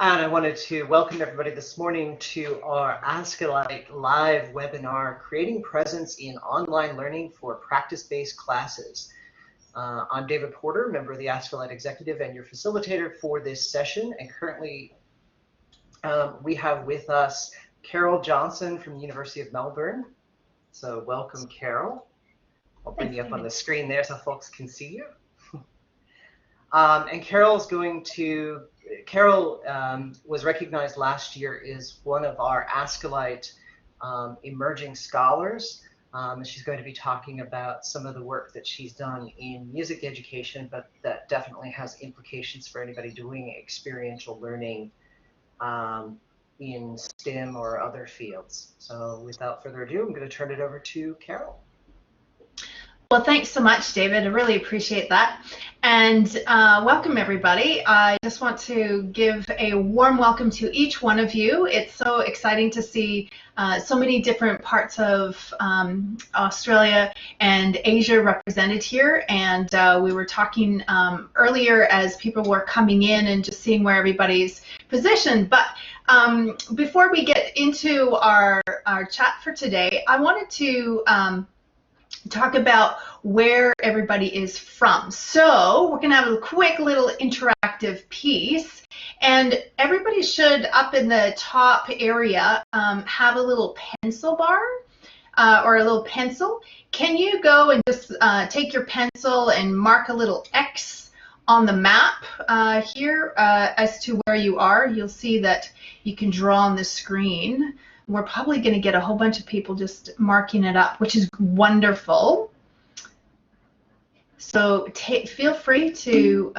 And I wanted to welcome everybody this morning to our ASCILITE live webinar, Creating Presence in Online Learning for Practice-Based Classes. I'm David Porter, member of the ASCILITE Executive and your facilitator for this session. And currently we have with us Carol Johnson from the University of Melbourne. So welcome, Carol. I'll bring you up on the screen there so folks can see you. And Carol was recognized last year as one of our ASCILITE emerging scholars. She's going to be talking about some of the work that she's done in music education, but that definitely has implications for anybody doing experiential learning in STEM or other fields. So without further ado, I'm going to turn it over to Carol. Well, thanks so much, David. I really appreciate that. And welcome, everybody. I just want to give a warm welcome to each one of you. It's so exciting to see so many different parts of Australia and Asia represented here. And we were talking earlier as people were coming in and just seeing where everybody's positioned. But before we get into our chat for today, I wanted to talk about where everybody is from. So we're going to have a quick little interactive piece, and everybody should, up in the top area, have a little pencil bar or a little pencil. Can you go and just take your pencil and mark a little X on the map here as to where you are? You'll see that you can draw on the screen. We're probably going to get a whole bunch of people just marking it up, which is wonderful. So feel free to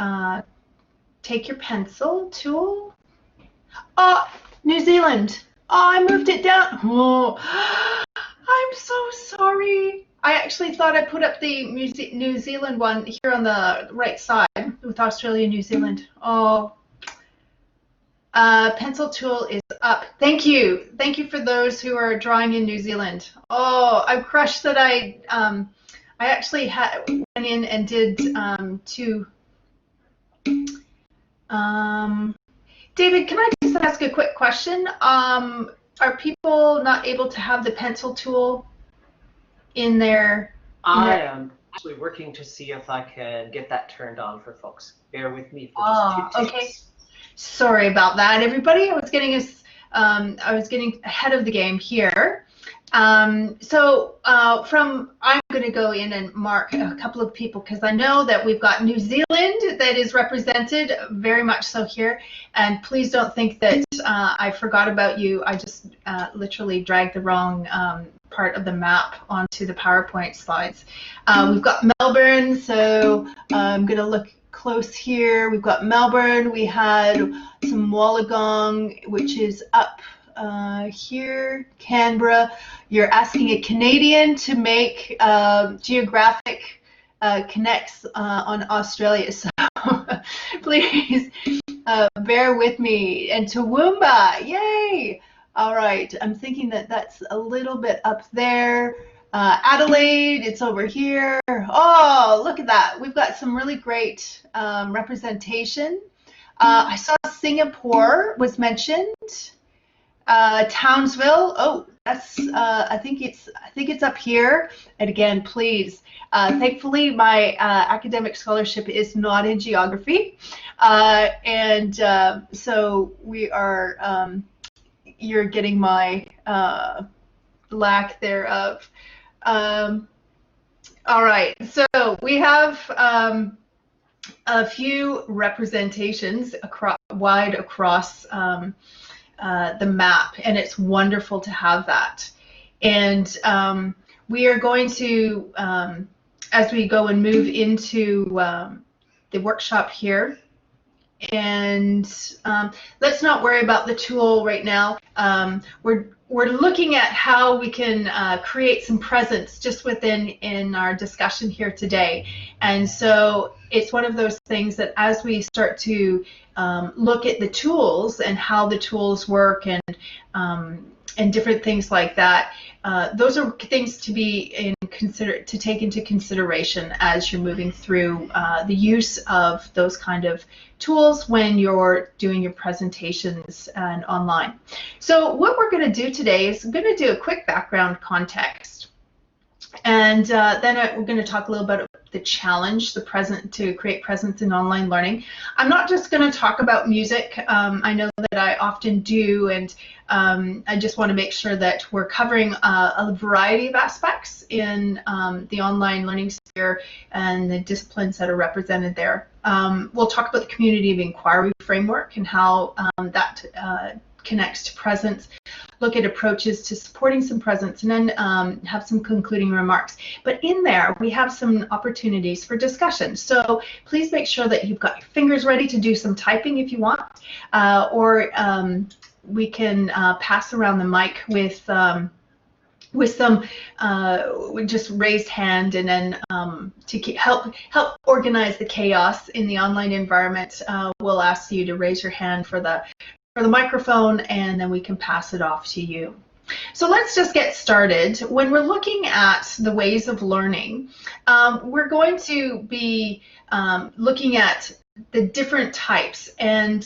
take your pencil tool. Oh, New Zealand. Oh, I moved it down. Oh, I'm so sorry. I actually thought I put up the New Zealand one here on the right side with Australia and New Zealand. Oh. Pencil tool is up. Thank you. Thank you for those who are drawing in New Zealand. Oh, I'm crushed that I actually went in and did two. David, can I just ask a quick question? Are people not able to have the pencil tool in their? I am actually working to see if I can get that turned on for folks. Bear with me for just 2 ticks. Okay. Sorry about that, everybody. I was getting ahead of the game here. I'm going to go in and mark a couple of people because I know that we've got New Zealand that is represented very much so here. And please don't think that I forgot about you. I just literally dragged the wrong part of the map onto the PowerPoint slides. We've got Melbourne, so I'm going to look close here. We've got Melbourne. We had some Wollongong, which is up here. Canberra. You're asking a Canadian to make geographic connects on Australia, so please bear with me. And Toowoomba, yay! All right, I'm thinking that that's a little bit up there. Adelaide, it's over here. Oh, look at that. We've got some really great representation. I saw Singapore was mentioned. Townsville. Oh, that's I think it's up here. And again, please. Thankfully, my academic scholarship is not in geography, so we are. You're getting my lack thereof. All right, so we have a few representations wide across the map, and it's wonderful to have that. And we are going to, as we go and move into the workshop here, and let's not worry about the tool right now. we're looking at how we can create some presence just in our discussion here today. And so it's one of those things that as we start to look at the tools and how the tools work and different things like that, those are things to take into consideration as you're moving through the use of those kind of tools when you're doing your presentations and online. So what we're going to do today is I'm going to do a quick background context, and then we're going to talk a little bit about the challenge, to create presence in online learning. I'm not just going to talk about music. I know that I often do, and I just want to make sure that we're covering a variety of aspects in the online learning sphere and the disciplines that are represented there. We'll talk about the community of inquiry framework and how that connects to presence, look at approaches to supporting some presence, and then have some concluding remarks. But in there, we have some opportunities for discussion. So please make sure that you've got your fingers ready to do some typing if you want, or we can pass around the mic with some just raised hand, and then to help organize the chaos in the online environment, we'll ask you to raise your hand for the microphone, and then we can pass it off to you. So let's just get started. When we're looking at the ways of learning, we're going to be looking at the different types, and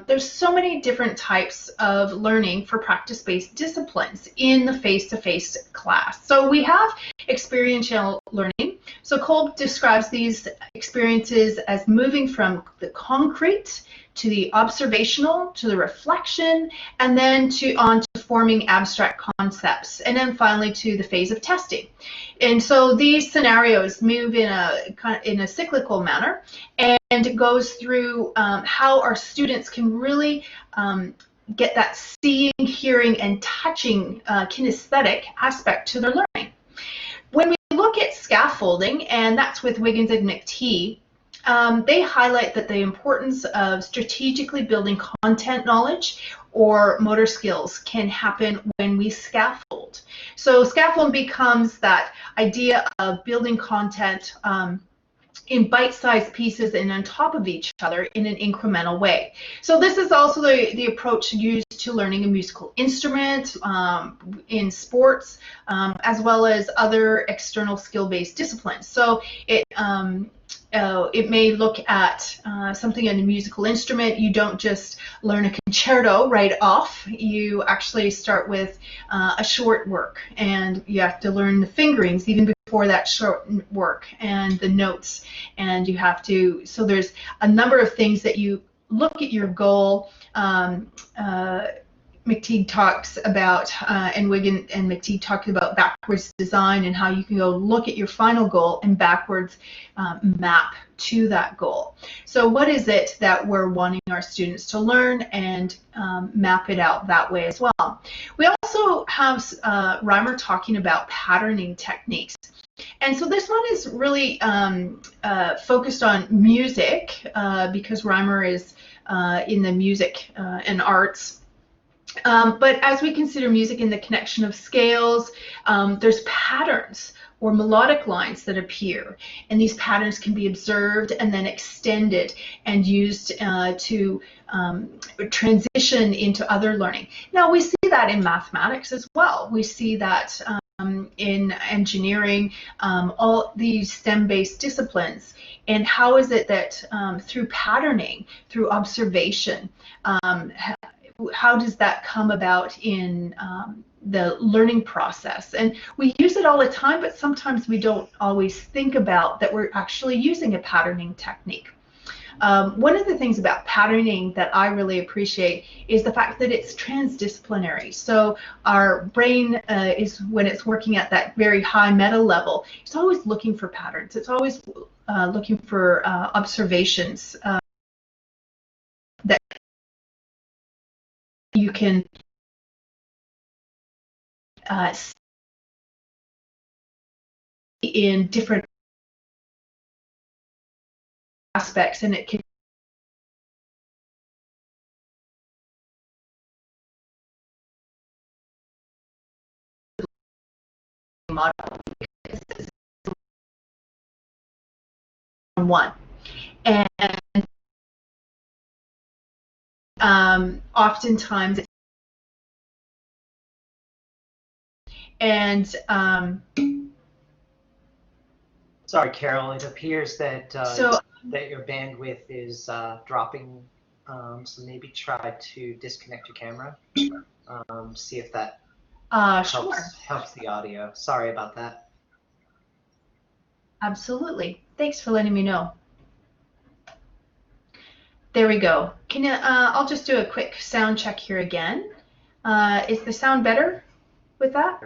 there's so many different types of learning for practice-based disciplines in the face-to-face class. So we have experiential learning. So Kolb describes these experiences as moving from the concrete to the observational, to the reflection, and then on to forming abstract concepts, and then finally to the phase of testing. And so these scenarios move in a cyclical manner, and it goes through how our students can really get that seeing, hearing, and touching kinesthetic aspect to their learning. When we look at scaffolding, and that's with Wiggins and McTee, they highlight that the importance of strategically building content knowledge or motor skills can happen when we scaffold. So scaffold becomes that idea of building content in bite-sized pieces and on top of each other in an incremental way. So this is also the approach used to learning a musical instrument, in sports, as well as other external skill-based disciplines. So it may look at something in a musical instrument. You don't just learn a concerto right off. You actually start with a short work, and you have to learn the fingerings even before that short work, and the notes, and you have to, so there's a number of things that you look at your goal. McTeague talks about, and Wiggin and McTeague talk about backwards design and how you can go look at your final goal and backwards map to that goal. So what is it that we're wanting our students to learn, and map it out that way as well. We also have Reimer talking about patterning techniques. And so this one is really focused on music, because Reimer is in the music and arts. But as we consider music in the connection of scales, there's patterns or melodic lines that appear, and these patterns can be observed and then extended and used to transition into other learning. Now we see that in mathematics as well. We see that in engineering, all these STEM-based disciplines. And how is it that through patterning, through observation, how does that come about in the learning process? And we use it all the time, but sometimes we don't always think about that we're actually using a patterning technique. One of the things about patterning that I really appreciate is the fact that it's transdisciplinary. So our brain is, when it's working at that very high meta level, it's always looking for patterns. It's always looking for observations that you can see in different aspects, and it can model. This is one. And oftentimes, sorry, Carol, it appears that that your bandwidth is dropping, so maybe try to disconnect your camera. See if that helps the audio. Sorry about that. Absolutely. Thanks for letting me know. There we go. Can you, I'll just do a quick sound check here again. Is the sound better with that?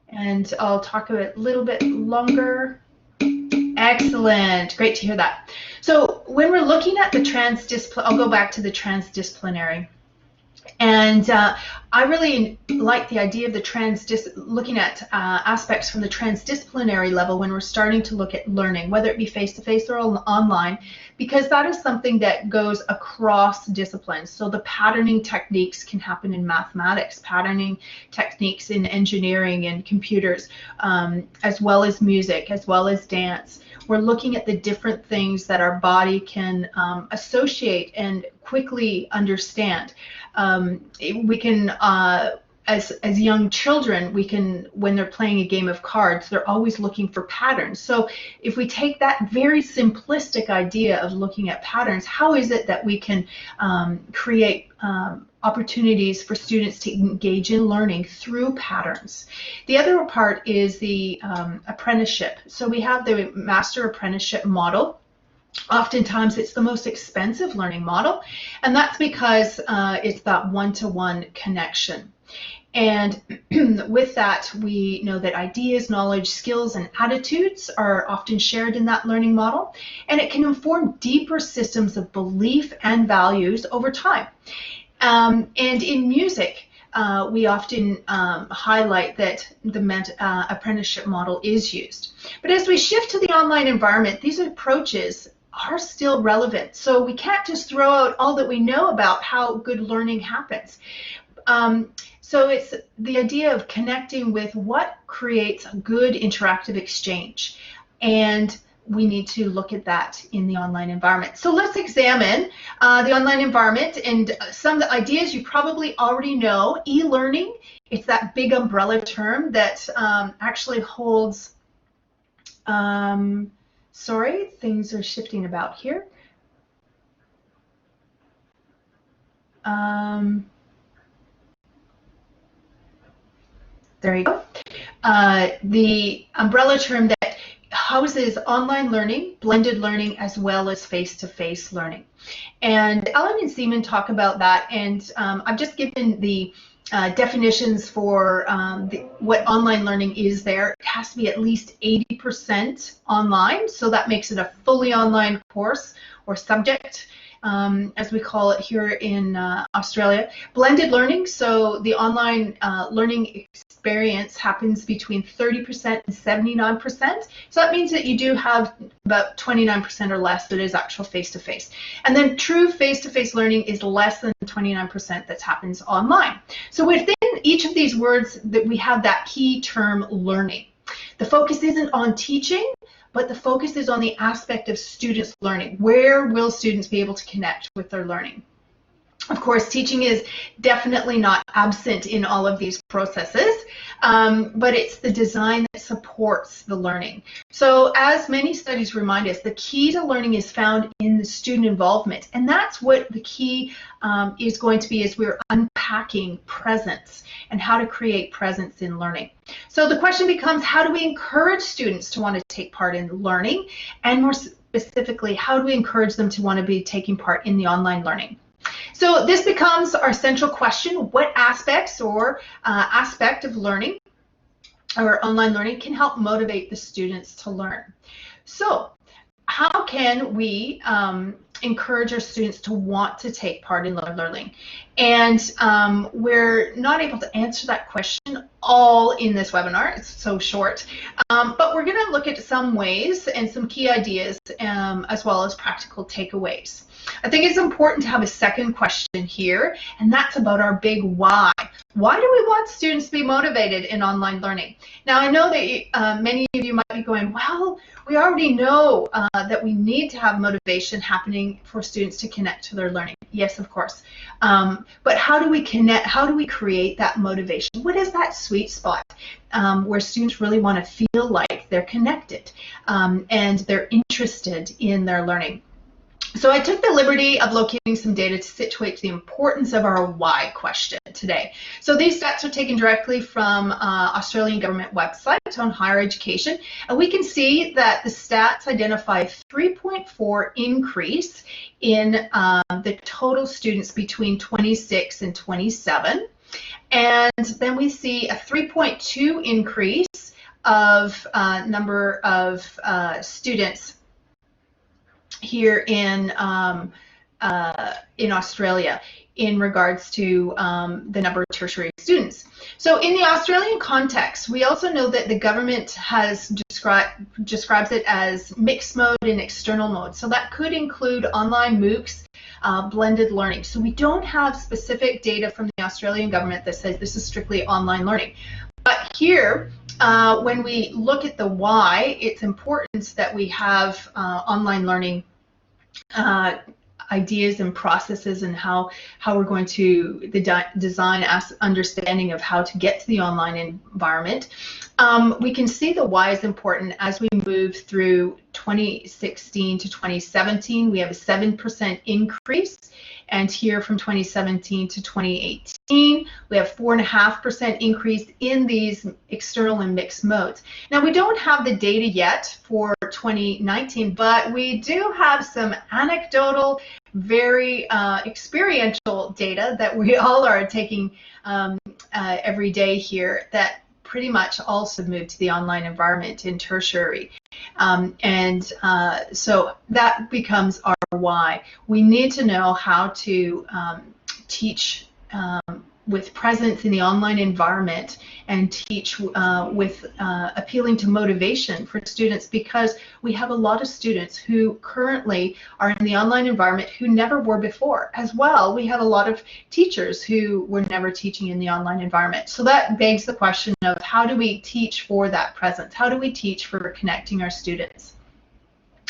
And I'll talk a little bit longer. Excellent. Great to hear that. So when we're looking at the transdisciplinary, I'll go back to the transdisciplinary. And I really like the idea of the looking at aspects from the transdisciplinary level when we're starting to look at learning, whether it be face-to-face or online, because that is something that goes across disciplines. So the patterning techniques can happen in mathematics, patterning techniques in engineering and computers, as well as music, as well as dance. We're looking at the different things that our body can associate and quickly understand. We can, as young children, we can, when they're playing a game of cards, they're always looking for patterns. So if we take that very simplistic idea of looking at patterns, how is it that we can create opportunities for students to engage in learning through patterns? The other part is the apprenticeship. So we have the master apprenticeship model. Oftentimes it's the most expensive learning model, and that's because it's that one-to-one connection. And with that, we know that ideas, knowledge, skills, and attitudes are often shared in that learning model, and it can inform deeper systems of belief and values over time. And in music, we often highlight that the apprenticeship model is used. But as we shift to the online environment, these approaches are still relevant. So we can't just throw out all that we know about how good learning happens. So it's the idea of connecting with what creates a good interactive exchange. And we need to look at that in the online environment. So let's examine the online environment and some of the ideas you probably already know. E-learning, it's that big umbrella term that actually holds, sorry, things are shifting about here. There you go. The umbrella term that houses online learning, blended learning, as well as face-to-face learning. And Alan and Seaman talk about that, and I've just given the definitions for what online learning is there. It has to be at least 80% online, so that makes it a fully online course or subject, as we call it here in Australia. Blended learning, so the online learning experience happens between 30% and 79%. So that means that you do have about 29% or less that is actual face-to-face. And then true face-to-face learning is less than 29% that happens online. So within each of these words that we have that key term learning. The focus isn't on teaching, but the focus is on the aspect of students learning. Where will students be able to connect with their learning? Of course, teaching is definitely not absent in all of these processes, but it's the design that supports the learning. So as many studies remind us, the key to learning is found in the student involvement, and that's what the key is going to be as we're unpacking presence and how to create presence in learning. So the question becomes, how do we encourage students to want to take part in learning, and more specifically, how do we encourage them to want to be taking part in the online learning? So this becomes our central question: what aspects or aspect of learning or online learning can help motivate the students to learn? So how can we encourage our students to want to take part in learning? And we're not able to answer that question all in this webinar, it's so short, but we're going to look at some ways and some key ideas as well as practical takeaways. I think it's important to have a second question here, and that's about our big why. Why do we want students to be motivated in online learning? Now, I know that many of you might be going, well, we already know that we need to have motivation happening for students to connect to their learning. Yes, of course. But how do we connect? How do we create that motivation? What is that sweet spot where students really want to feel like they're connected and they're interested in their learning? So I took the liberty of locating some data to situate the importance of our why question today. So these stats are taken directly from Australian government website on higher education, and we can see that the stats identify 3.4 increase in the total students between 26 and 27, and then we see a 3.2 increase of number of students here in Australia in regards to the number of tertiary students. So in the Australian context, we also know that the government has describes it as mixed mode and external mode. So that could include online MOOCs, blended learning. So we don't have specific data from the Australian government that says this is strictly online learning. But here, when we look at the why, it's important that we have online learning ideas and processes and how we're going to design understanding of how to get to the online environment. We can see the why is important as we move through 2016 to 2017. We have a 7% increase, and here from 2017 to 2018, we have 4.5% increase in these external and mixed modes. Now, we don't have the data yet for 2019, but we do have some anecdotal, very experiential data that we all are taking every day here that pretty much also moved to the online environment in tertiary. So that becomes our why. We need to know how to teach with presence in the online environment and teach with appealing to motivation for students, because we have a lot of students who currently are in the online environment who never were before. As well, we have a lot of teachers who were never teaching in the online environment. So that begs the question of how do we teach for that presence? How do we teach for connecting our students?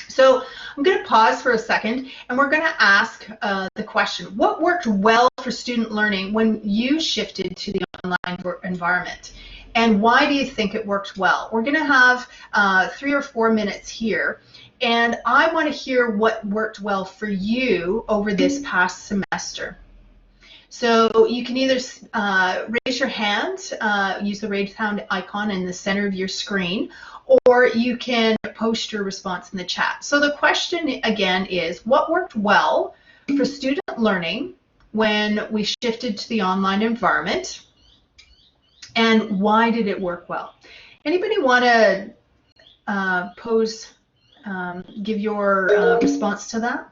So I'm going to pause for a second, and we're going to ask the question, what worked well for student learning when you shifted to the online environment? And why do you think it worked well? We're going to have 3 or 4 minutes here, and I want to hear what worked well for you over this past semester. So you can either raise your hand, use the raise hand icon in the center of your screen, or you can post your response in the chat. So the question again is, what worked well for student learning when we shifted to the online environment, and why did it work well? Anybody want to give your response to that?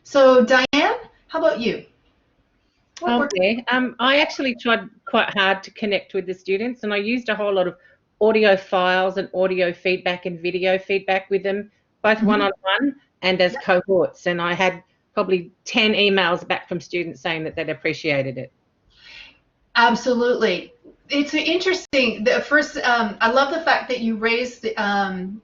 So Diane, how about you? Okay, I actually tried quite hard to connect with the students, and I used a whole lot of audio files and audio feedback and video feedback with them, both one-on-one and as cohorts, and I had probably 10 emails back from students saying that they'd appreciated it. Absolutely. It's interesting. I love the fact that you raised the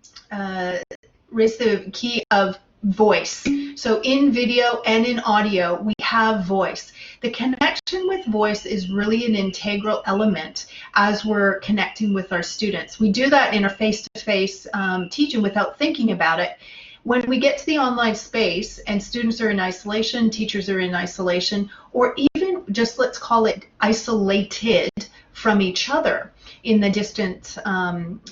key of voice. So in video and in audio, we have voice. The connection with voice is really an integral element as we're connecting with our students. We do that in our face-to-face teaching without thinking about it. When we get to the online space and students are in isolation, teachers are in isolation, or even just let's call it isolated from each other in the distant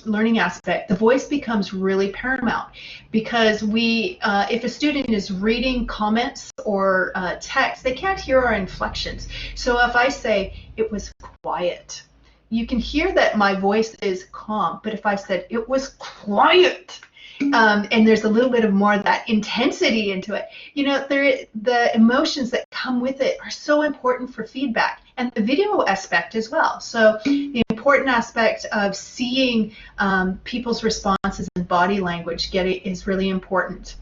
learning aspect, the voice becomes really paramount, because if a student is reading comments or text, they can't hear our inflections. So if I say it was quiet, you can hear that my voice is calm, but if I said it was quiet, and there's a little bit of more of that intensity into it, the emotions that come with it are so important for feedback, and the video aspect as well. So the important aspect of seeing people's responses and body language is really important.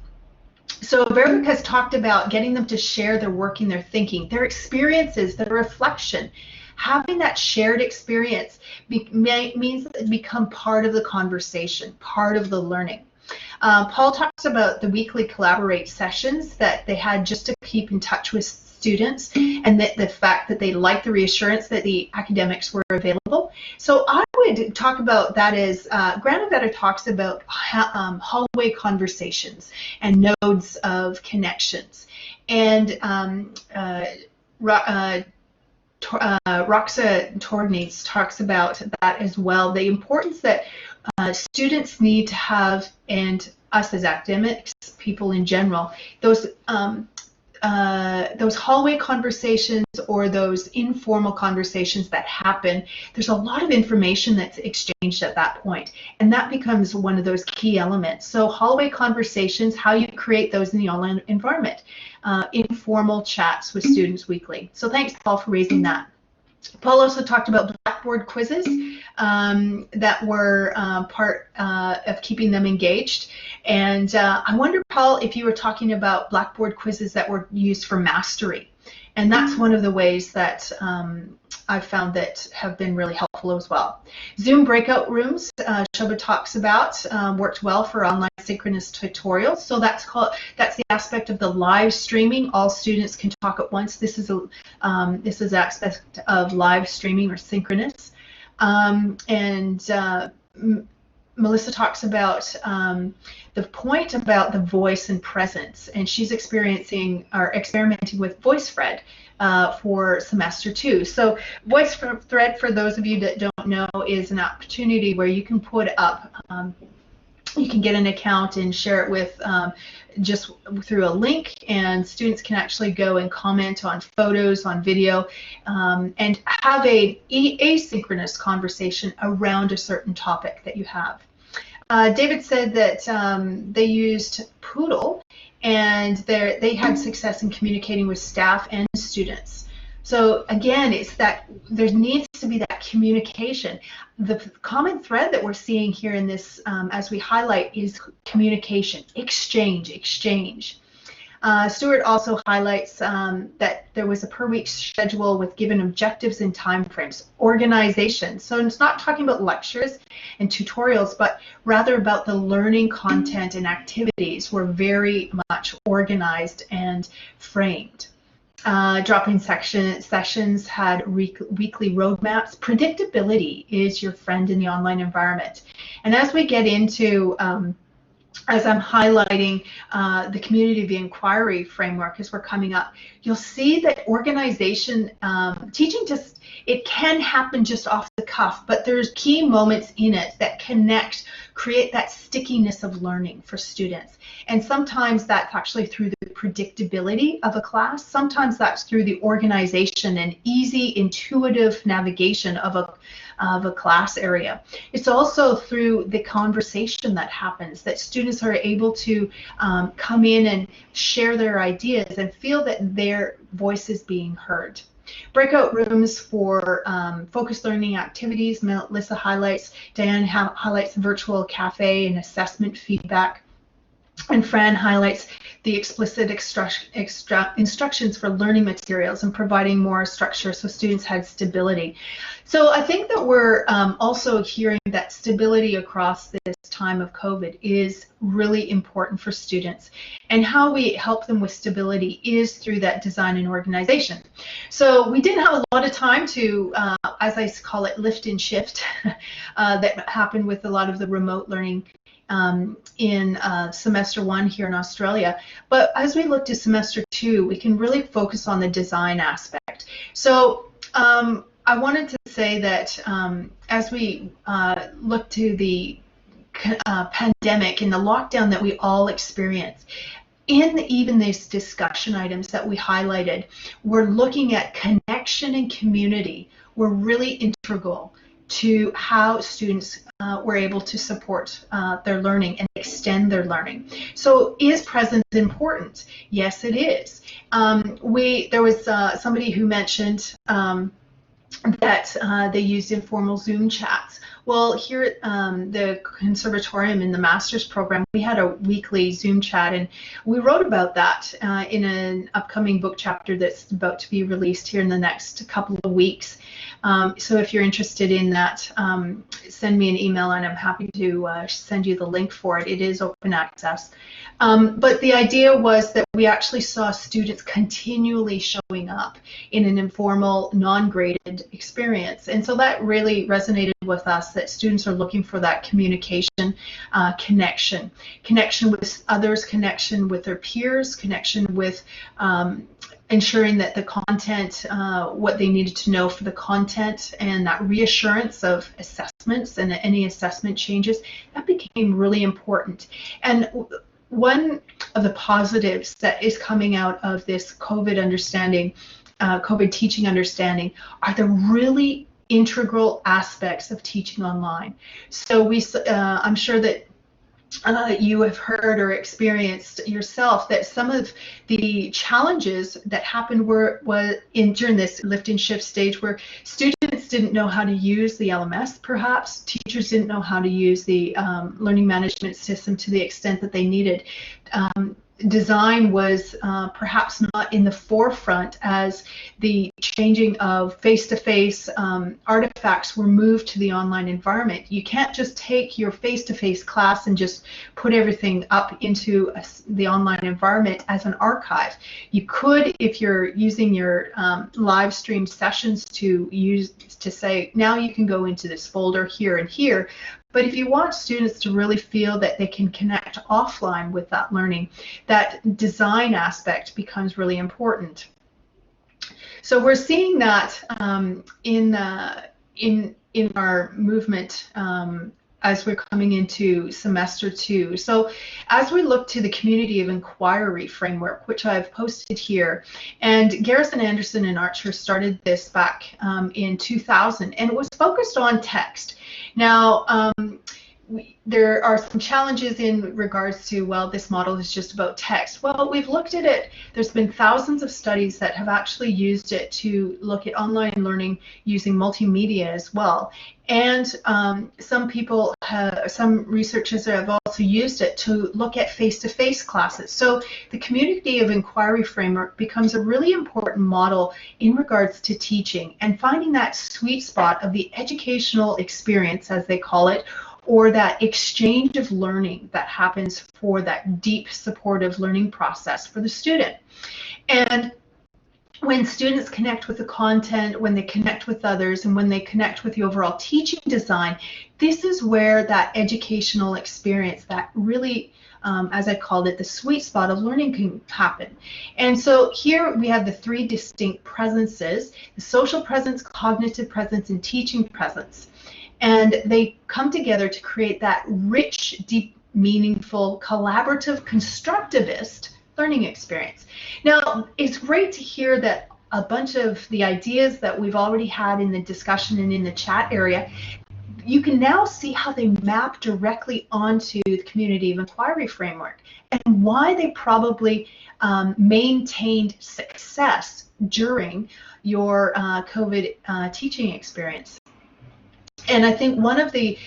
So Veronica has talked about getting them to share their working, their thinking, their experiences, their reflection. Having that shared experience means that they become part of the conversation, part of the learning. Paul talks about the weekly collaborate sessions that they had just to keep in touch with students, and that the fact that they liked the reassurance that the academics were available. So I would talk about that as Granovetter talks about hallway conversations and nodes of connections. And Roxa Torgnies talks about that as well, the importance that students need to have, and us as academics, people in general, those hallway conversations or those informal conversations that happen. There's a lot of information that's exchanged at that point, and that becomes one of those key elements. So hallway conversations, how you create those in the online environment, informal chats with students weekly. So thanks, Paul, for raising that. Paul also talked about Blackboard quizzes that were part of keeping them engaged. And I wonder, Paul, if you were talking about Blackboard quizzes that were used for mastery. And that's one of the ways that I've found that have been really helpful as well. Zoom breakout rooms, Shobha talks about, worked well for online synchronous tutorials. So that's the aspect of the live streaming. All students can talk at once. This is aspect of live streaming or synchronous. Melissa talks about the point about the voice and presence, and she's experimenting with VoiceThread for semester 2. So VoiceThread, for those of you that don't know, is an opportunity where you can put up, you can get an account and share it with just through a link, and students can actually go and comment on photos, on video, and have a asynchronous conversation around a certain topic that you have. David said that they used Poodle, and they had success in communicating with staff and students. So again, it's that there needs to be that communication. The common thread that we're seeing here in this, as we highlight, is communication, exchange. Stuart also highlights that there was a per week schedule with given objectives and time frames, organization. So it's not talking about lectures and tutorials, but rather about the learning content and activities were very much organized and framed. Drop-in sessions had weekly roadmaps. Predictability is your friend in the online environment. And as we get into as I'm highlighting the community of inquiry framework as we're coming up, you'll see that organization, teaching it can happen just off the cuff, but there's key moments in it that create that stickiness of learning for students. And sometimes that's actually through the predictability of a class. Sometimes that's through the organization and easy, intuitive navigation of a class area. It's also through the conversation that happens, that students are able to come in and share their ideas and feel that their voice is being heard. Breakout rooms for focused learning activities, Melissa highlights, Diane highlights the virtual cafe and assessment feedback, and Fran highlights the explicit instructions for learning materials and providing more structure so students had stability. So I think that we're also hearing that stability across this time of COVID is really important for students, and how we help them with stability is through that design and organization. So we didn't have a lot of time to, as I call it, lift and shift that happened with a lot of the remote learning in semester 1 here in Australia. But as we look to semester 2, we can really focus on the design aspect. So I wanted to say that as we look to the pandemic and the lockdown that we all experienced, in even these discussion items that we highlighted, we're looking at connection and community were really integral to how students were able to support their learning and extend their learning. So is presence important? Yes, it is. There was somebody who mentioned that they used informal Zoom chats. Well, here at the Conservatorium in the Master's program, we had a weekly Zoom chat, and we wrote about that in an upcoming book chapter that's about to be released here in the next couple of weeks. So if you're interested in that, send me an email and I'm happy to send you the link for it. It is open access. But the idea was that we actually saw students continually showing up in an informal, non-graded experience. And so that really resonated with us, that students are looking for that communication, connection with others, connection with their peers, connection with ensuring that the content, what they needed to know for the content, and that reassurance of assessments and any assessment changes, that became really important. And one of the positives that is coming out of this COVID understanding, COVID teaching understanding, are the really integral aspects of teaching online. So I'm sure that you have heard or experienced yourself that some of the challenges that happened during this lift and shift stage, where students didn't know how to use the LMS, perhaps teachers didn't know how to use the learning management system to the extent that they needed. Design was perhaps not in the forefront as the changing of face-to-face artifacts were moved to the online environment. You can't just take your face-to-face class and just put everything up into the online environment as an archive. You could, if you're using your live stream sessions to say, now you can go into this folder here and here. But if you want students to really feel that they can connect offline with that learning, that design aspect becomes really important. So we're seeing that in our movement as we're coming into semester 2. So as we look to the community of inquiry framework, which I've posted here, and Garrison, Anderson, and Archer started this back in 2000, and it was focused on text. Now, there are some challenges in regards to, well, this model is just about text. Well, we've looked at it. There's been thousands of studies that have actually used it to look at online learning using multimedia as well. And some researchers have also used it to look at face-to-face classes. So the community of inquiry framework becomes a really important model in regards to teaching and finding that sweet spot of the educational experience, as they call it, or that exchange of learning that happens for that deep supportive learning process for the student. And when students connect with the content, when they connect with others, and when they connect with the overall teaching design, this is where that educational experience, that really, as I called it, the sweet spot of learning can happen. And so here we have the 3 distinct presences: the social presence, cognitive presence, and teaching presence. And they come together to create that rich, deep, meaningful, collaborative, constructivist learning experience. Now, it's great to hear that a bunch of the ideas that we've already had in the discussion and in the chat area, you can now see how they map directly onto the community of inquiry framework and why they probably maintained success during your COVID teaching experience. And I think one of the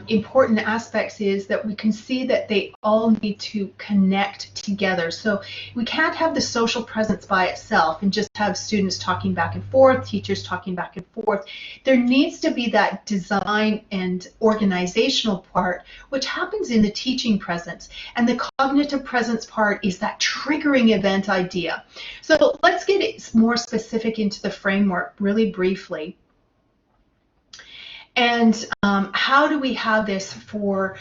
important aspects is that we can see that they all need to connect together. So we can't have the social presence by itself and just have students talking back and forth, teachers talking back and forth. There needs to be that design and organizational part, which happens in the teaching presence. And the cognitive presence part is that triggering event idea. So let's get it more specific into the framework really briefly. And how do we have this for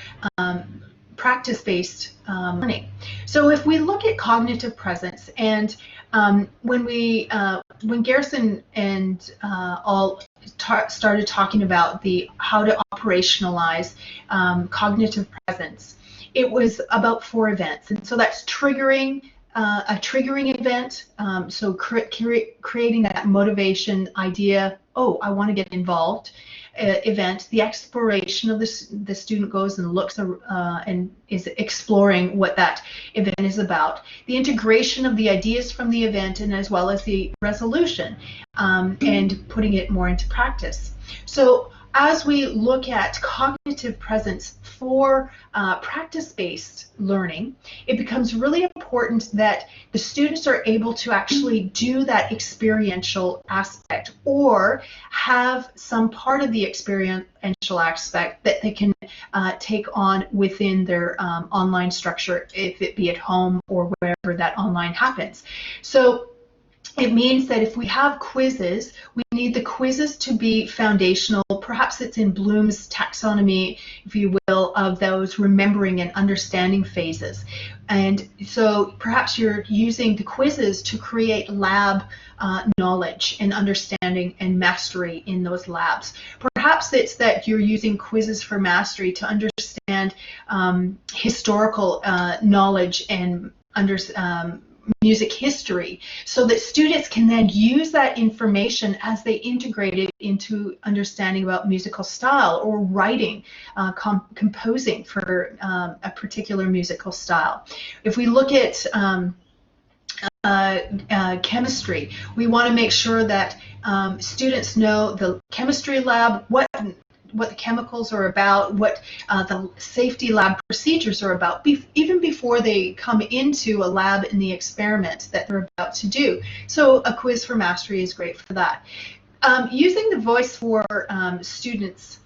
practice-based learning? So if we look at cognitive presence, and when Garrison and all started talking about how to operationalize cognitive presence, it was about 4 events. And so that's triggering, a triggering event, so creating that motivation idea, oh, I want to get involved. Event, the exploration of the student goes and looks and is exploring what that event is about, the integration of the ideas from the event, and as well as the resolution and putting it more into practice. So as we look at cognitive presence for practice-based learning, it becomes really important that the students are able to actually do that experiential aspect, or have some part of the experiential aspect that they can take on within their online structure, if it be at home or wherever that online happens. So it means that if we have quizzes, we need the quizzes to be foundational. Perhaps it's in Bloom's taxonomy, if you will, of those remembering and understanding phases. And so perhaps you're using the quizzes to create lab knowledge and understanding and mastery in those labs. Perhaps it's that you're using quizzes for mastery to understand historical knowledge and music history, so that students can then use that information as they integrate it into understanding about musical style or writing, composing for a particular musical style. If we look at chemistry, we want to make sure that students know the chemistry lab, what the chemicals are about, what the safety lab procedures are about, even before they come into a lab in the experiment that they're about to do. So a quiz for mastery is great for that. Using the voice for students,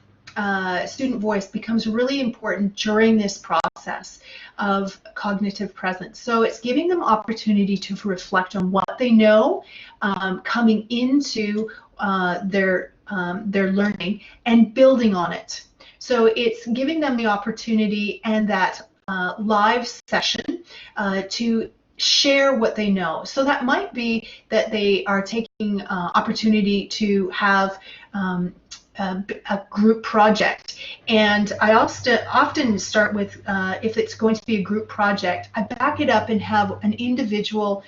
student voice becomes really important during this process of cognitive presence. So it's giving them opportunity to reflect on what they know coming into their learning and building on it. So it's giving them the opportunity and that live session to share what they know. So that might be that they are taking opportunity to have a group project. And I often start with, if it's going to be a group project, I back it up and have an individual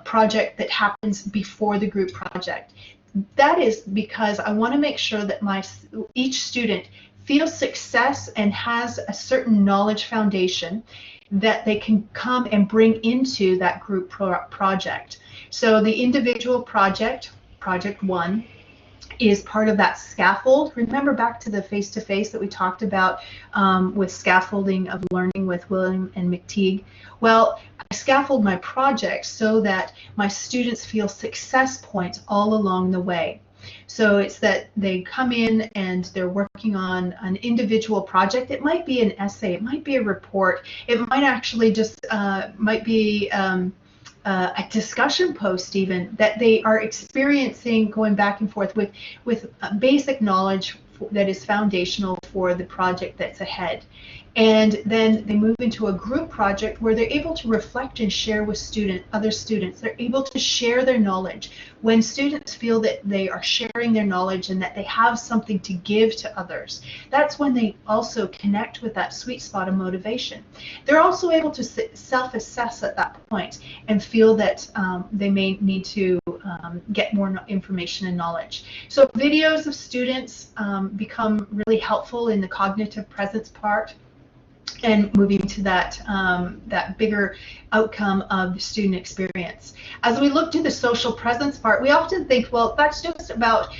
project that happens before the group project. That is because I want to make sure that each student feels success and has a certain knowledge foundation that they can come and bring into that group project. So the individual project, project 1, is part of that scaffold. Remember back to the face-to-face that we talked about with scaffolding of learning with William and McTeague. Well, I scaffold my project so that my students feel success points all along the way. So it's that they come in and they're working on an individual project. It might be an essay, it might be a report, it might actually just might be a discussion post even, that they are experiencing, going back and forth with basic knowledge that is foundational for the project that's ahead. And then they move into a group project where they're able to reflect and share with other students. They're able to share their knowledge. When students feel that they are sharing their knowledge and that they have something to give to others, that's when they also connect with that sweet spot of motivation. They're also able to self-assess at that point and feel that they may need to get more information and knowledge. So videos of students become really helpful in the cognitive presence part, and moving to that that bigger outcome of the student experience. As we look to the social presence part, we often think, well, that's just about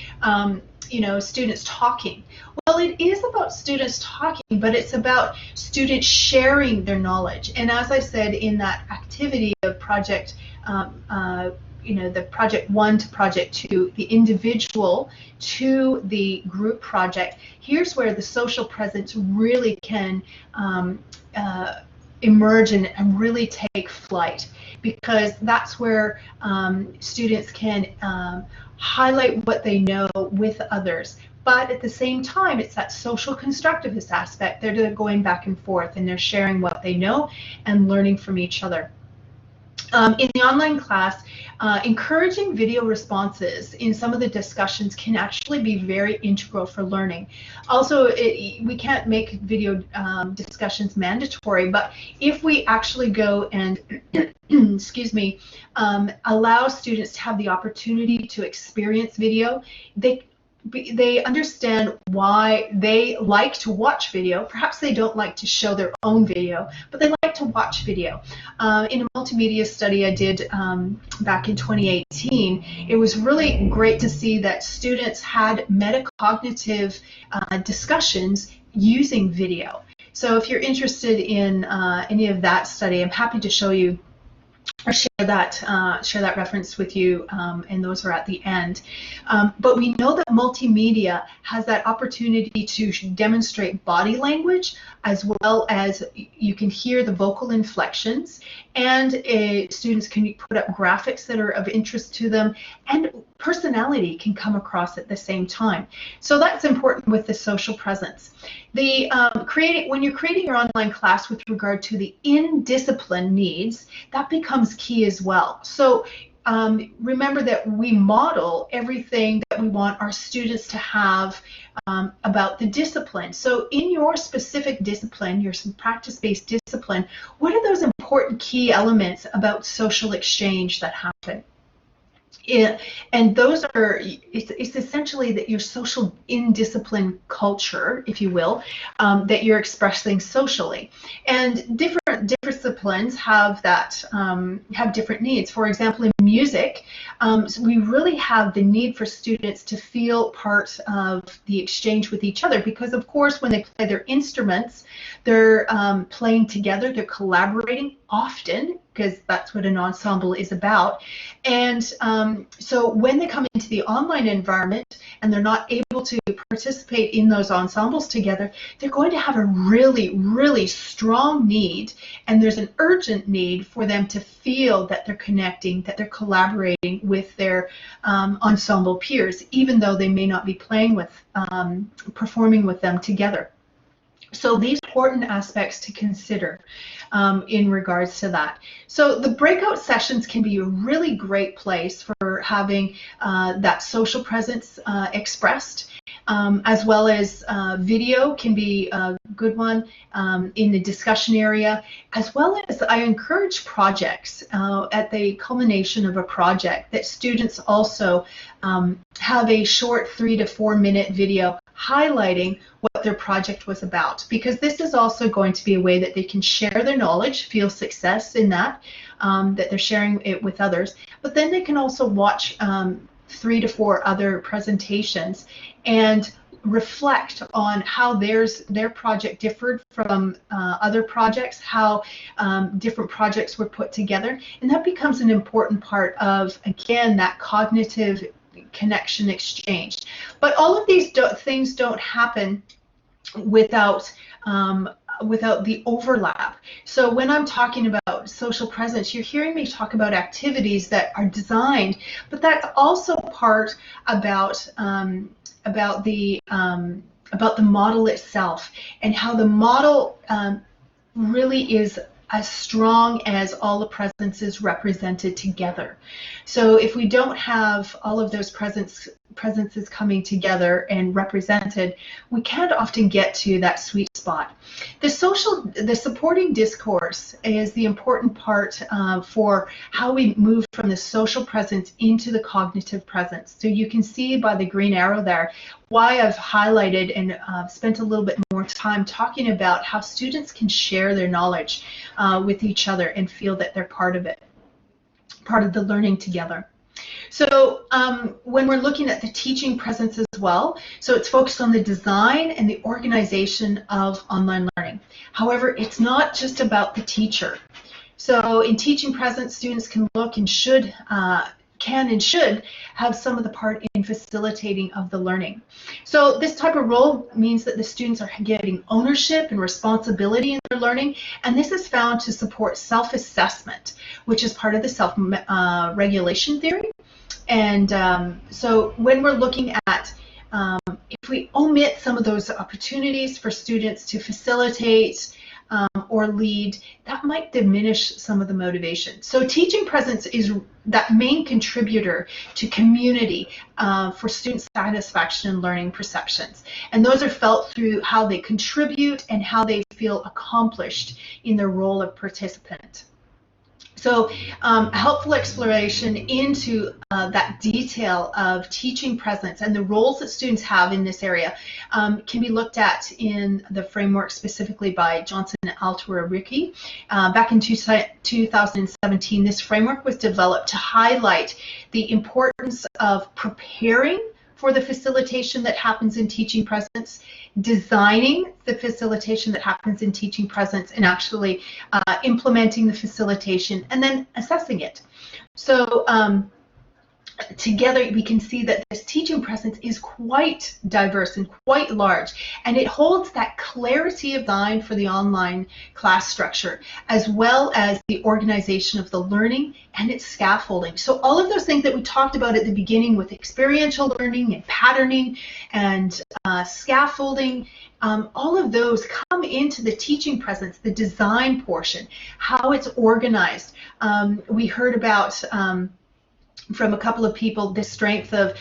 students talking. Well, it is about students talking, but it's about students sharing their knowledge. And as I said, in that activity of project, the project 1 to project 2, the individual to the group project, here's where the social presence really can emerge and really take flight, because that's where students can highlight what they know with others. But at the same time, it's that social constructivist aspect. They're going back and forth and they're sharing what they know and learning from each other. In the online class, encouraging video responses in some of the discussions can actually be very integral for learning. Also, we can't make video discussions mandatory, but if we actually go and excuse me, allow students to have the opportunity to experience video, they understand why they like to watch video. Perhaps they don't like to show their own video, but they like to watch video. In a multimedia study I did back in 2018, it was really great to see that students had metacognitive discussions using video. So if you're interested in any of that study, I'm happy to show you or share that reference with you, and those are at the end. But we know that multimedia has that opportunity to demonstrate body language, as well as you can hear the vocal inflections, and students can put up graphics that are of interest to them, and personality can come across at the same time. So that's important with the social presence. When you're creating your online class with regard to the in-discipline needs, that becomes key as well. So remember that we model everything that we want our students to have about the discipline. So in your specific discipline, your practice-based discipline, what are those important key elements about social exchange that happen? And those are, it's essentially that your social in-discipline culture, if you will, that you're expressing socially. And different disciplines have that, have different needs. For example, in music, so we really have the need for students to feel part of the exchange with each other, because of course when they play their instruments, they're playing together, they're collaborating often, because that's what an ensemble is about. And so when they come into the online environment and they're not able to participate in those ensembles together, they're going to have a really, really strong need, and there's an urgent need for them to feel that they're connecting, that they're collaborating with their ensemble peers, even though they may not be playing with, performing with them together. So these important aspects to consider in regards to that. So the breakout sessions can be a really great place for having that social presence expressed, as well as video can be a good one in the discussion area, as well as I encourage projects at the culmination of a project that students also have a short 3 to 4 minute video highlighting what their project was about, because this is also going to be a way that they can share their knowledge, feel success in that, that they're sharing it with others, but then they can also watch 3 to 4 other presentations and reflect on how their project differed from other projects, how different projects were put together, and that becomes an important part of, again, that cognitive connection exchange. But all of these things don't happen without the overlap. So when I'm talking about social presence, you're hearing me talk about activities that are designed, but that's also part about the model itself, and how the model really is as strong as all the presences represented together. So if we don't have all of those presences coming together and represented, we can't often get to that sweet spot. The supporting discourse is the important part for how we move from the social presence into the cognitive presence. So you can see by the green arrow there why I've highlighted and spent a little bit more time talking about how students can share their knowledge with each other and feel that they're part of it, part of the learning together. So when we're looking at the teaching presence as well, so it's focused on the design and the organization of online learning. However, it's not just about the teacher. So in teaching presence, students can look and can and should have some of the part in facilitating of the learning. So this type of role means that the students are getting ownership and responsibility in their learning, and this is found to support self-assessment, which is part of the self-regulation theory. And so when we're looking at if we omit some of those opportunities for students to facilitate or lead, that might diminish some of the motivation. So teaching presence is that main contributor to community for student satisfaction and learning perceptions. And those are felt through how they contribute and how they feel accomplished in their role of participant. So helpful exploration into that detail of teaching presence and the roles that students have in this area can be looked at in the framework specifically by Johnson and Altuara-Ricky. Back in 2017, this framework was developed to highlight the importance of preparing for the facilitation that happens in teaching presence, designing the facilitation that happens in teaching presence, and actually implementing the facilitation and then assessing it. So together we can see that this teaching presence is quite diverse and quite large, and it holds that clarity of design for the online class structure, as well as the organization of the learning and its scaffolding. So all of those things that we talked about at the beginning with experiential learning and patterning and scaffolding, all of those come into the teaching presence, the design portion, how it's organized. We heard about from a couple of people the strength of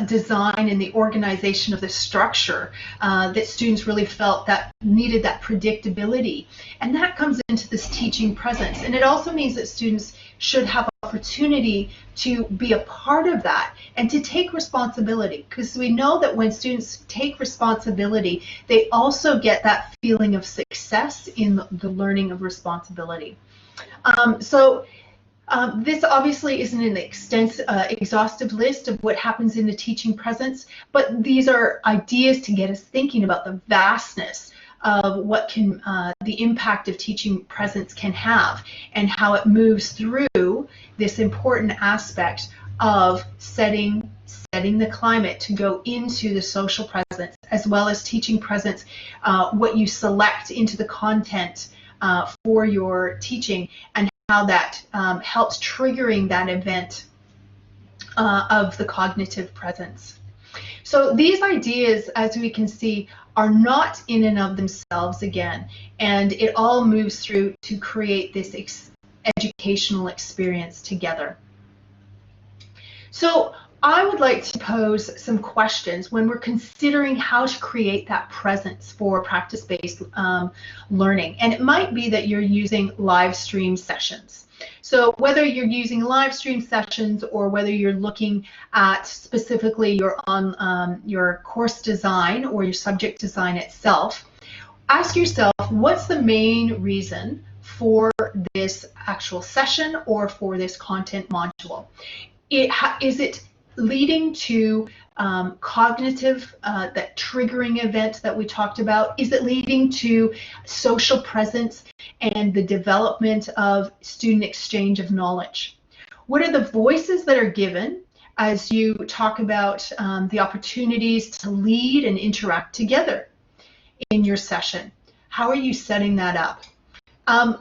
design and the organization of the structure that students really felt that needed that predictability, and that comes into this teaching presence. And it also means that students should have opportunity to be a part of that and to take responsibility, because we know that when students take responsibility, they also get that feeling of success in the learning of responsibility. This obviously isn't an exhaustive list of what happens in the teaching presence, but these are ideas to get us thinking about the vastness of what can the impact of teaching presence can have, and how it moves through this important aspect of setting the climate to go into the social presence, as well as teaching presence, what you select into the content for your teaching, and how that helps triggering that event of the cognitive presence. So these ideas, as we can see, are not in and of themselves again, and it all moves through to create this educational experience together. So I would like to pose some questions when we're considering how to create that presence for practice-based learning. And it might be that you're using live stream sessions. So whether you're using live stream sessions or whether you're looking at specifically your course design or your subject design itself, ask yourself, what's the main reason for this actual session or for this content module? Is it leading to cognitive, that triggering event that we talked about? Is it leading to social presence and the development of student exchange of knowledge? What are the voices that are given as you talk about the opportunities to lead and interact together in your session? How are you setting that up?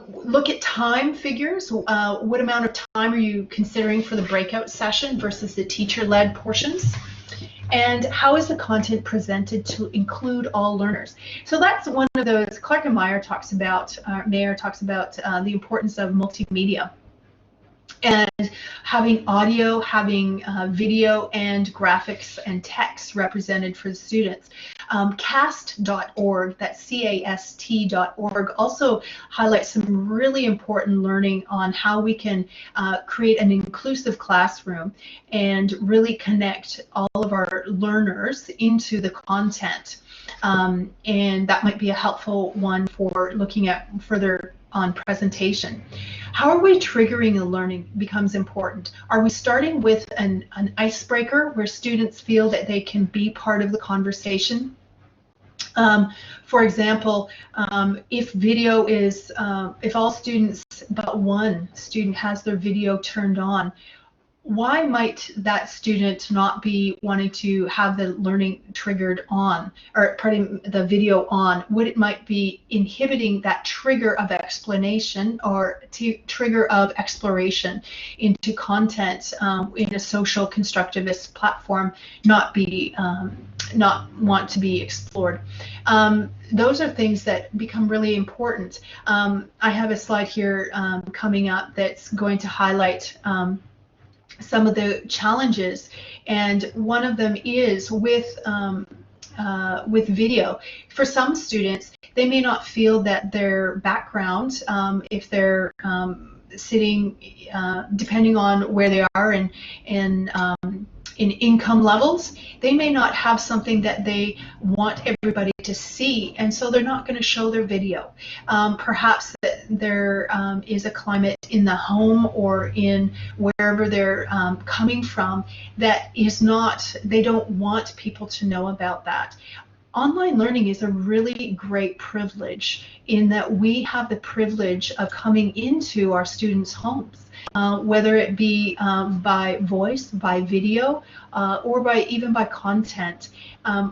Look at time figures. What amount of time are you considering for the breakout session versus the teacher-led portions? And how is the content presented to include all learners? So that's one of those. Clark and Mayer talks about the importance of multimedia, and having audio, having video and graphics and text represented for the students. CAST.org, that's CAST.org, also highlights some really important learning on how we can create an inclusive classroom and really connect all of our learners into the content. And that might be a helpful one for looking at further on presentation. How are we triggering the learning becomes important. Are we starting with an icebreaker where students feel that they can be part of the conversation? For example, if video is, if all students but one student has their video turned on, why might that student not be wanting to have the learning triggered on, or pardon, the video on? Would it might be inhibiting that trigger of explanation or trigger of exploration into content in a social constructivist platform not want to be explored? Those are things that become really important. I have a slide here coming up that's going to highlight some of the challenges, and one of them is with with video. For some students, they may not feel that their background, if they're sitting, depending on where they are in income levels, they may not have something that they want everybody to see, and so they're not going to show their video. Perhaps there is a climate in the home or in wherever they're coming from that is not, they don't want people to know about that. Online learning is a really great privilege in that we have the privilege of coming into our students' homes. Whether it be by voice, by video, or even by content.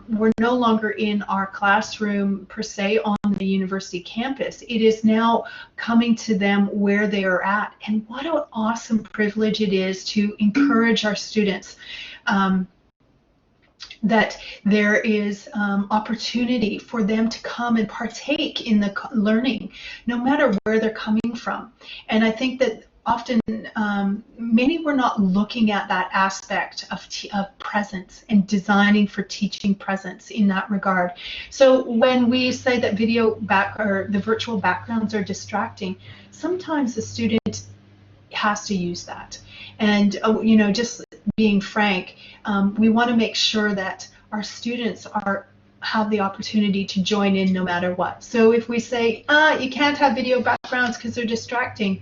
We're no longer in our classroom per se on the university campus. It is now coming to them where they are at. And what an awesome privilege it is to encourage our students that there is opportunity for them to come and partake in the learning, no matter where they're coming from. And I think that often many were not looking at that aspect of presence and designing for teaching presence in that regard. So when we say that the virtual backgrounds are distracting, sometimes the student has to use that. And you know, just being frank, we want to make sure that our students have the opportunity to join in no matter what. So if we say you can't have video backgrounds because they're distracting,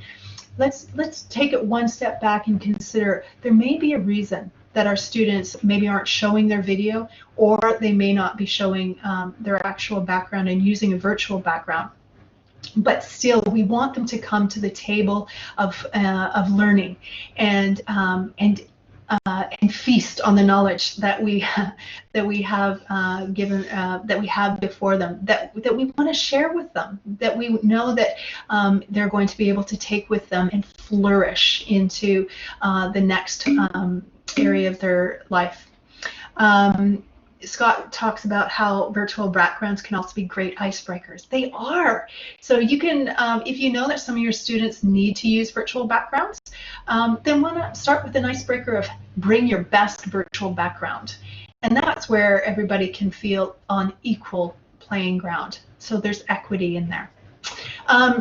let's take it one step back and consider there may be a reason that our students maybe aren't showing their video, or they may not be showing their actual background and using a virtual background. But still, we want them to come to the table of learning and feast on the knowledge that we have before them, that we want to share with them, that we know that they're going to be able to take with them and flourish into the next area of their life. Scott talks about how virtual backgrounds can also be great icebreakers. They are. So you can, if you know that some of your students need to use virtual backgrounds, then why not start with an icebreaker of bring your best virtual background. And that's where everybody can feel on equal playing ground. So there's equity in there.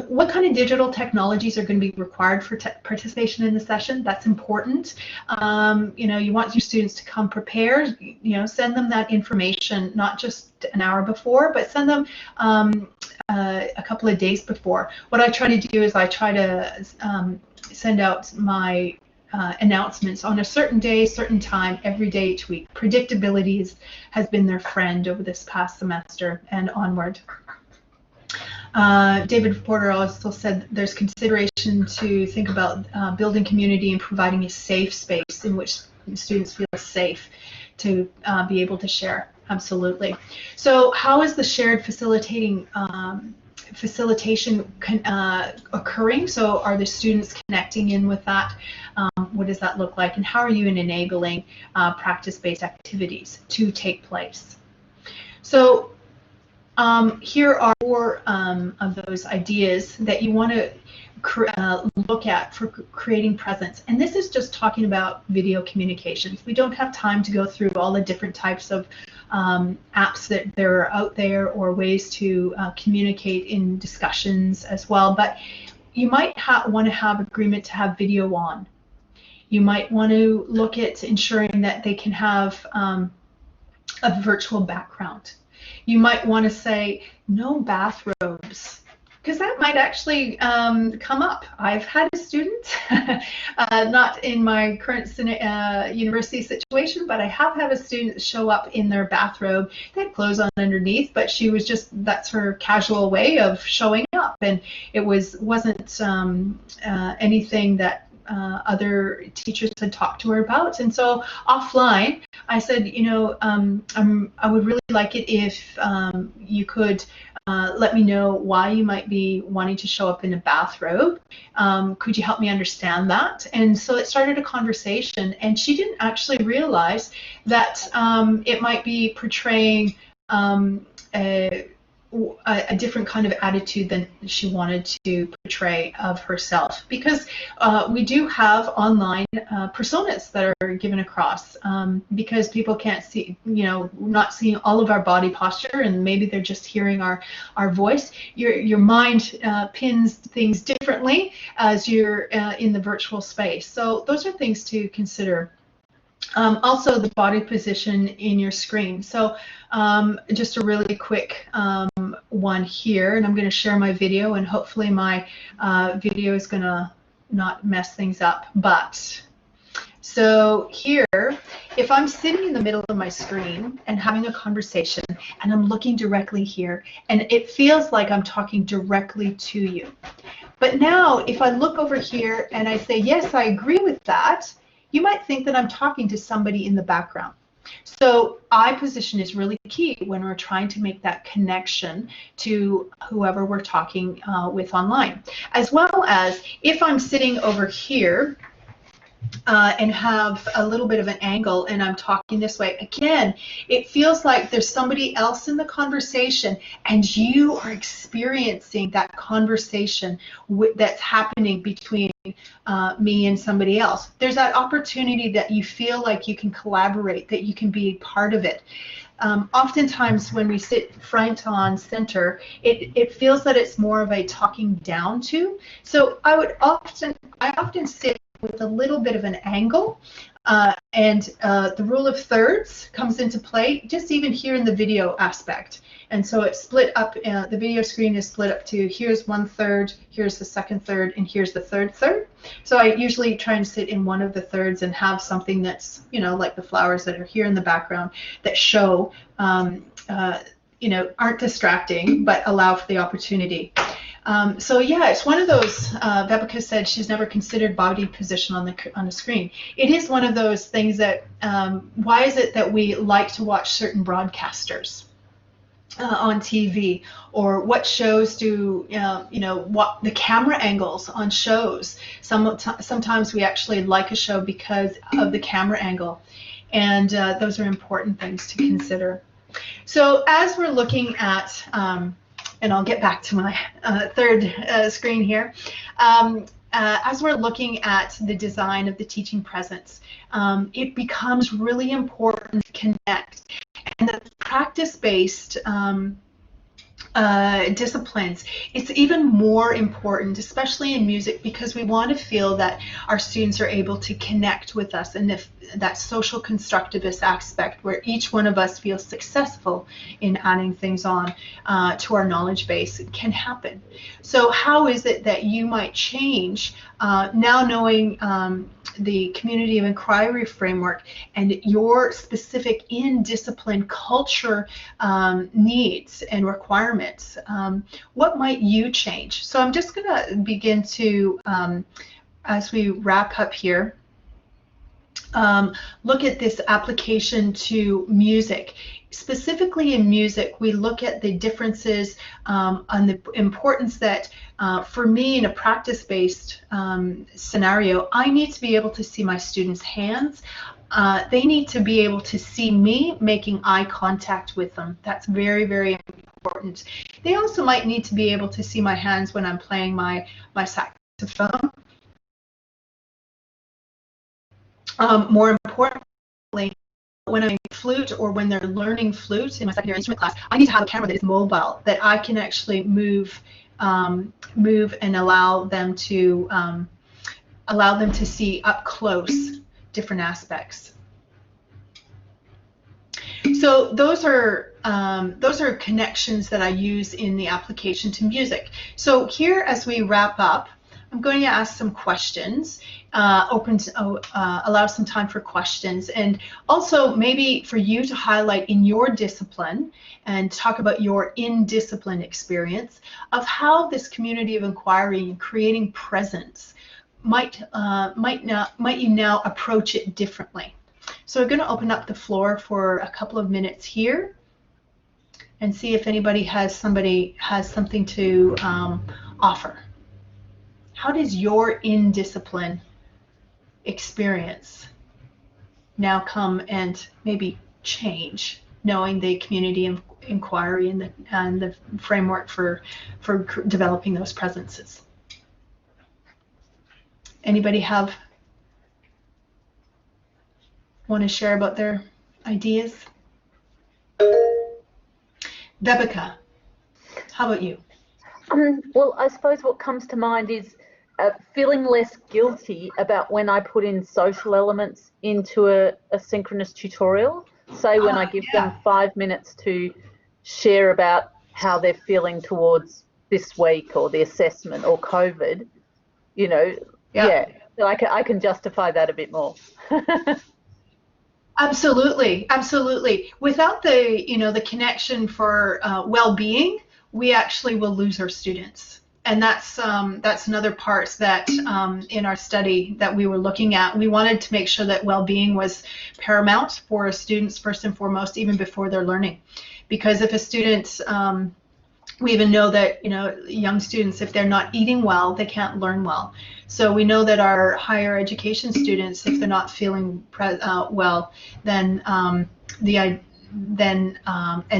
What kind of digital technologies are going to be required for participation in the session? That's important. You know, you want your students to come prepared. You know, send them that information not just an hour before, but send them a couple of days before. What I try to do is I try to send out my announcements on a certain day, certain time, every day each week. Predictability has been their friend over this past semester and onward. David Porter also said there's consideration to think about building community and providing a safe space in which students feel safe to be able to share. Absolutely. So how is the shared facilitation occurring? So are the students connecting in with that? What does that look like? And how are you enabling practice-based activities to take place? So here are 4 of those ideas that you want to look at for creating presence. And this is just talking about video communications. We don't have time to go through all the different types of apps that there are out there, or ways to communicate in discussions as well. But you might want to have agreement to have video on. You might want to look at ensuring that they can have a virtual background. You might want to say no bathrobes, because that might actually come up. I've had a student, not in my current university situation, but I have had a student show up in their bathrobe. They had clothes on underneath, but she was just, that's her casual way of showing up, and it wasn't anything that other teachers had talked to her about. And so offline, I said, you know, I would really like it if you could let me know why you might be wanting to show up in a bathrobe. Could you help me understand that? And so it started a conversation, and she didn't actually realize that it might be portraying a different kind of attitude than she wanted to portray of herself, because we do have online personas that are given across, because people can't see, not seeing all of our body posture, and maybe they're just hearing our voice. Your mind pins things differently as you're in the virtual space. So those are things to consider. Also, the body position in your screen. So just a really quick one here, and I'm going to share my video, and hopefully my video is going to not mess things up. But so here, if I'm sitting in the middle of my screen and having a conversation, and I'm looking directly here, and it feels like I'm talking directly to you. But now, if I look over here and I say, yes, I agree with that, you might think that I'm talking to somebody in the background. So eye position is really key when we're trying to make that connection to whoever we're talking with online. As well as if I'm sitting over here and have a little bit of an angle and I'm talking this way, again, it feels like there's somebody else in the conversation and you are experiencing that conversation that's happening between me and somebody else. There's that opportunity that you feel like you can collaborate, that you can be part of it. Oftentimes when we sit front on center, it feels that it's more of a talking down to. So I often sit with a little bit of an angle, and the rule of thirds comes into play just even here in the video aspect. And so it's split up, the video screen is split up to here's 1/3, here's the 2nd third, and here's the 3rd third. So I usually try and sit in one of the thirds and have something that's, like the flowers that are here in the background that show, aren't distracting, but allow for the opportunity. So yeah, it's one of those, Vebeka said she's never considered body position on the screen. It is one of those things that, why is it that we like to watch certain broadcasters on TV, or what shows do, what the camera angles on shows. Sometimes we actually like a show because of the camera angle, and those are important things to consider. So as we're looking at, and I'll get back to my third screen here. As we're looking at the design of the teaching presence, it becomes really important to connect. And the practice-based disciplines, it's even more important, especially in music, because we want to feel that our students are able to connect with us, and if that social constructivist aspect where each one of us feels successful in adding things on to our knowledge base can happen. So how is it that you might change now knowing the community of inquiry framework and your specific in-discipline culture needs and requirements? What might you change? So I'm just going to begin to, as we wrap up here, look at this application to music. Specifically in music, we look at the differences on the importance that, for me in a practice-based scenario, I need to be able to see my students' hands. They need to be able to see me making eye contact with them. That's very, very important. They also might need to be able to see my hands when I'm playing my saxophone. More importantly, when I'm flute or when they're learning flute in my secondary instrument class, I need to have a camera that is mobile, that I can actually move and allow them to see up close different aspects. So those are connections that I use in the application to music. So here, as we wrap up, I'm going to ask some questions, allow some time for questions, and also maybe for you to highlight in your discipline and talk about your in-discipline experience of how this community of inquiry and creating presence might you now approach it differently. So we're going to open up the floor for a couple of minutes here and see if anybody has something to offer. How does your in-discipline experience now come and maybe change, knowing the community inquiry and the framework for developing those presences. Anybody want to share about their ideas? Vebika, how about you? Well, I suppose what comes to mind is feeling less guilty about when I put in social elements into a synchronous tutorial. Say when I give them 5 minutes to share about how they're feeling towards this week or the assessment or COVID, you know, so I can justify that a bit more. Absolutely, absolutely. Without the, the connection for well-being, we actually will lose our students. And that's another part that in our study that we were looking at. We wanted to make sure that well-being was paramount for students first and foremost, even before they're learning. Because if a student, we even know that, young students, if they're not eating well, they can't learn well. So we know that our higher education students, if they're not feeling well, then and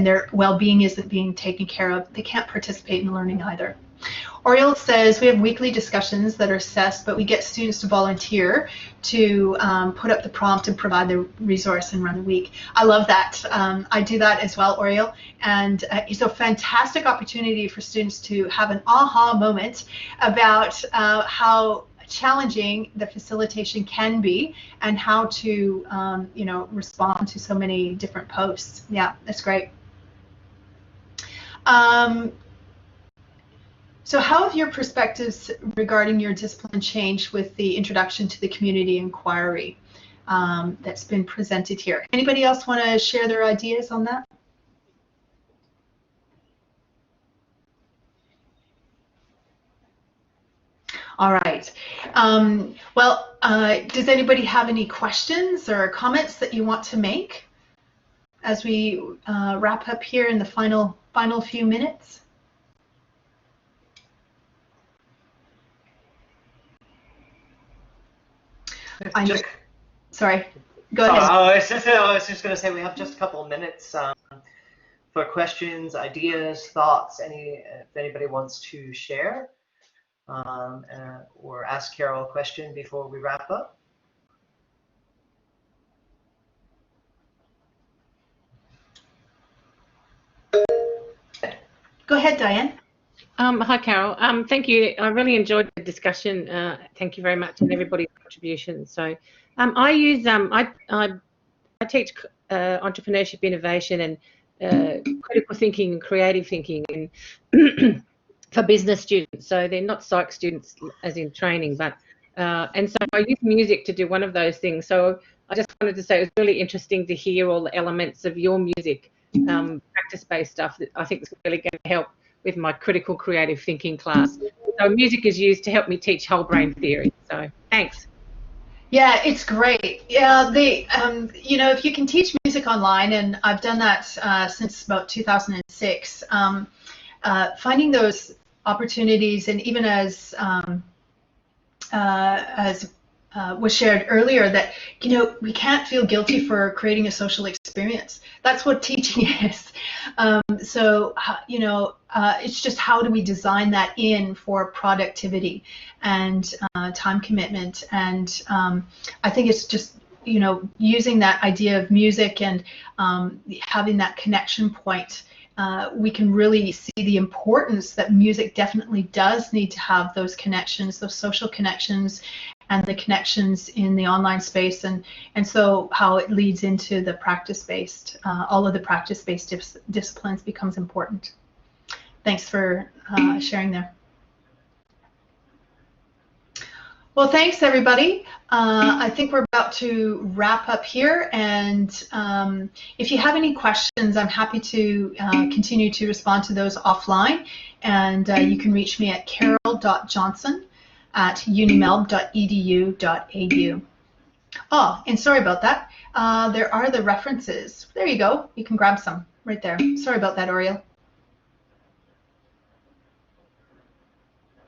their well-being isn't being taken care of, they can't participate in learning either. Oriel says we have weekly discussions that are assessed, but we get students to volunteer to put up the prompt and provide the resource and run a week. I love that. I do that as well, Oriel, and it's a fantastic opportunity for students to have an aha moment about how challenging the facilitation can be and how to respond to so many different posts. Yeah, that's great. So how have your perspectives regarding your discipline changed with the introduction to the community inquiry that's been presented here? Anybody else want to share their ideas on that? All right. Does anybody have any questions or comments that you want to make as we wrap up here in the final few minutes? Sorry, go ahead. I was just going to say we have just a couple of minutes for questions, ideas, thoughts, if anybody wants to share or ask Carol a question before we wrap up. Go ahead, Diane. Hi, Carol. Thank you. I really enjoyed the discussion. Thank you very much, and everybody's contribution. So, I use I teach entrepreneurship, innovation, and critical thinking and creative thinking, and for business students. So they're not psych students, as in training, but and so I use music to do one of those things. So I just wanted to say it was really interesting to hear all the elements of your music, practice-based stuff that I think is really going to help with my critical creative thinking class. So music is used to help me teach whole brain theory. So thanks. Yeah, it's great. Yeah, if you can teach music online, and I've done that since about 2006, finding those opportunities, and even as was shared earlier, that we can't feel guilty for creating a social experience. That's what teaching is. It's just how do we design that in for productivity and time commitment, and I think it's just using that idea of music and having that connection point. We can really see the importance that music definitely does need to have those connections, those social connections, and the connections in the online space, and so how it leads into the practice-based, all of the practice-based disciplines becomes important. Thanks for sharing there. Well, thanks everybody. I think we're about to wrap up here, and if you have any questions, I'm happy to continue to respond to those offline, and you can reach me at carol.johnson@unimelb.edu.au. Oh, and sorry about that. There are the references. There you go. You can grab some right there. Sorry about that, Oriel.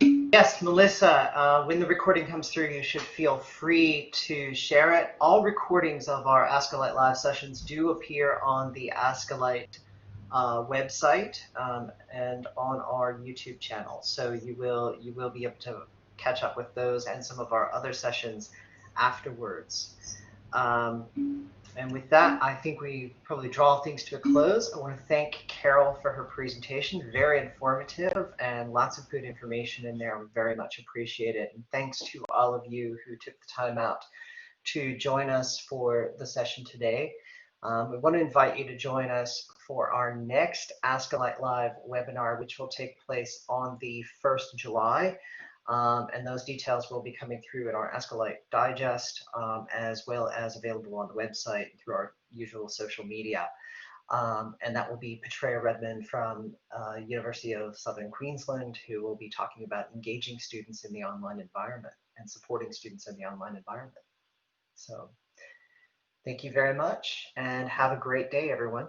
Yes, Melissa, when the recording comes through, you should feel free to share it. All recordings of our ASCILITE live sessions do appear on the ASCILITE website and on our YouTube channel. So you will be able to catch up with those and some of our other sessions afterwards. And with that, I think we probably draw things to a close. I want to thank Carol for her presentation. Very informative and lots of good information in there. We very much appreciate it. And thanks to all of you who took the time out to join us for the session today. We want to invite you to join us for our next ASCILITE Live webinar, which will take place on the 1st of July. And those details will be coming through in our ASCILITE Digest, as well as available on the website through our usual social media. And that will be Petrea Redmond from University of Southern Queensland, who will be talking about engaging students in the online environment and supporting students in the online environment. So thank you very much and have a great day, everyone.